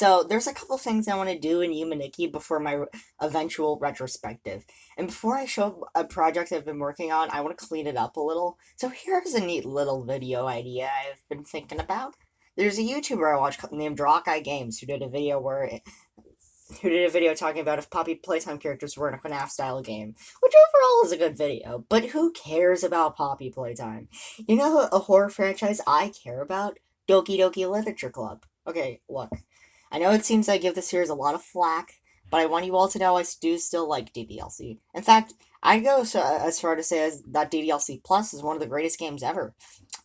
So there's a couple things I want to do in Humaniki before my eventual retrospective. And before I show a project I've been working on, I want to clean it up a little. So here's a neat little video idea I've been thinking about. There's a YouTuber I watch named Rockeye Games who did a video talking about if Poppy Playtime characters were in a FNAF style game, which overall is a good video. But who cares about Poppy Playtime? You know a horror franchise I care about? Doki Doki Literature Club. Okay, look. I know it seems I give this series a lot of flack, but I want you all to know I do still like DDLC. In fact, I'd go as far to say as that DDLC Plus is one of the greatest games ever.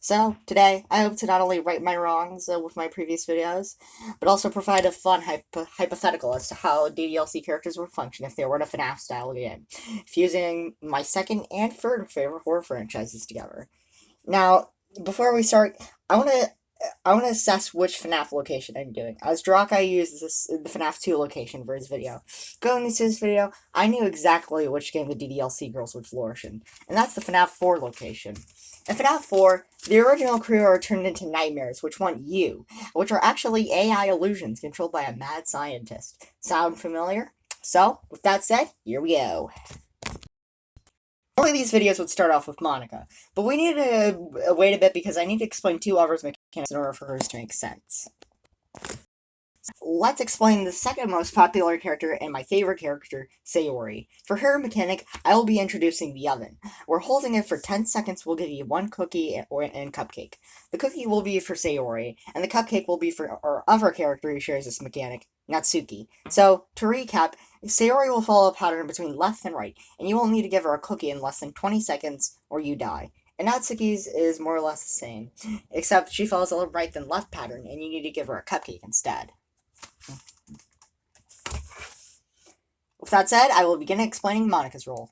So, today, I hope to not only right my wrongs with my previous videos, but also provide a fun hypothetical as to how DDLC characters would function if they were in a FNAF-style game, fusing my second and third favorite horror franchises together. Now, before we start, I want to assess which FNAF location I'm doing. As Draka used the FNAF 2 location for his video. Going into this video, I knew exactly which game the DDLC girls would flourish in, and that's the FNAF 4 location. In FNAF 4, the original crew are turned into nightmares, which want you, which are actually AI illusions controlled by a mad scientist. Sound familiar? So, with that said, here we go. Normally these videos would start off with Monica, but we need to wait a bit because I need to explain two others' mechanics in order for hers to make sense. Let's explain the second most popular character and my favorite character, Sayori. For her mechanic, I will be introducing the oven. We're holding it for 10 seconds will give you one cookie and cupcake. The cookie will be for Sayori, and the cupcake will be for our other character who shares this mechanic, Natsuki. So, to recap, Sayori will follow a pattern between left and right, and you will need to give her a cookie in less than 20 seconds or you die. And Natsuki's is more or less the same, except she follows a right then left pattern, and you need to give her a cupcake instead. With that said, I will begin explaining Monica's role.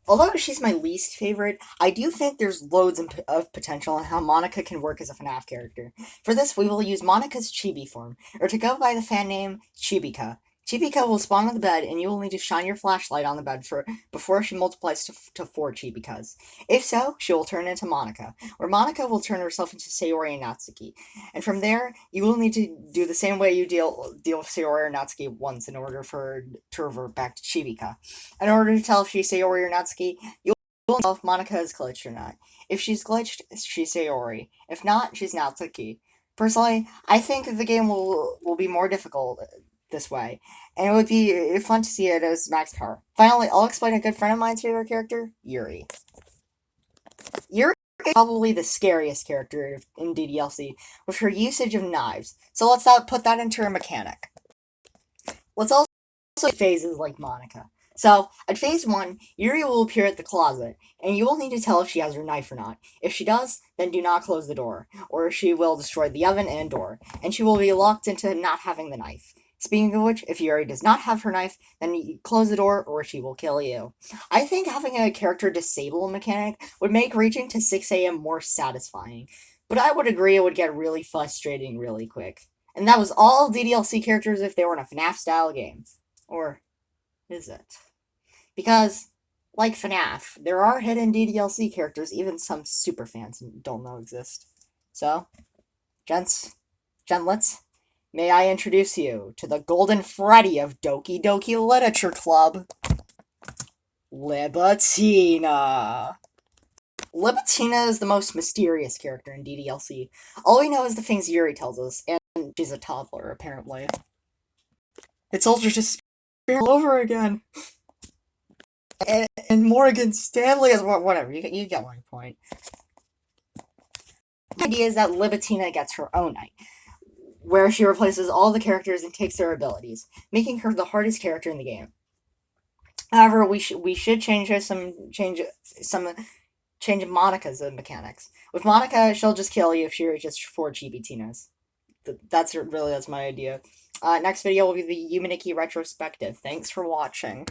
Although she's my least favorite, I do think there's loads of potential in how Monica can work as a FNAF character. For this, we will use Monica's chibi form, or to go by the fan name, Chibika. Chibika will spawn on the bed, and you will need to shine your flashlight on the bed before she multiplies to 4 Chibikas. If so, she will turn into Monica, where Monica will turn herself into Sayori and Natsuki. And from there, you will need to do the same way you deal with Sayori or Natsuki once in order for her to revert back to Chibika. In order to tell if she's Sayori or Natsuki, you will know if Monica is glitched or not. If she's glitched, she's Sayori. If not, she's Natsuki. Personally, I think the game will be more difficult this way, and it would be fun to see it as max power. Finally, I'll explain a good friend of mine's favorite character, Yuri. Yuri is probably the scariest character in DDLC, with her usage of knives, so let's put that into her mechanic. Let's also phases like Monica. So, at phase 1, Yuri will appear at the closet, and you will need to tell if she has her knife or not. If she does, then do not close the door, or she will destroy the oven and door, and she will be locked into not having the knife. Speaking of which, if Yuri does not have her knife, then you close the door or she will kill you. I think having a character disable mechanic would make reaching to 6 a.m. more satisfying, but I would agree it would get really frustrating really quick. And that was all DDLC characters if they were in a FNAF-style game. Or is it? Because, like FNAF, there are hidden DDLC characters even some super fans don't know exist. So, gentlets, may I introduce you to the Golden Freddy of Doki Doki Literature Club, Libatina. Libatina is the most mysterious character in DDLC. All we know is the things Yuri tells us, and she's a toddler, apparently. It's all just all over again. And Morgan Stanley is whatever, you get my point. The idea is that Libatina gets her own night, where she replaces all the characters and takes their abilities, making her the hardest character in the game. However, we should change Monica's mechanics. With Monica, she'll just kill you if she reaches 4 Chibitinas. That's my idea. Next video will be the Humaniki retrospective. Thanks for watching.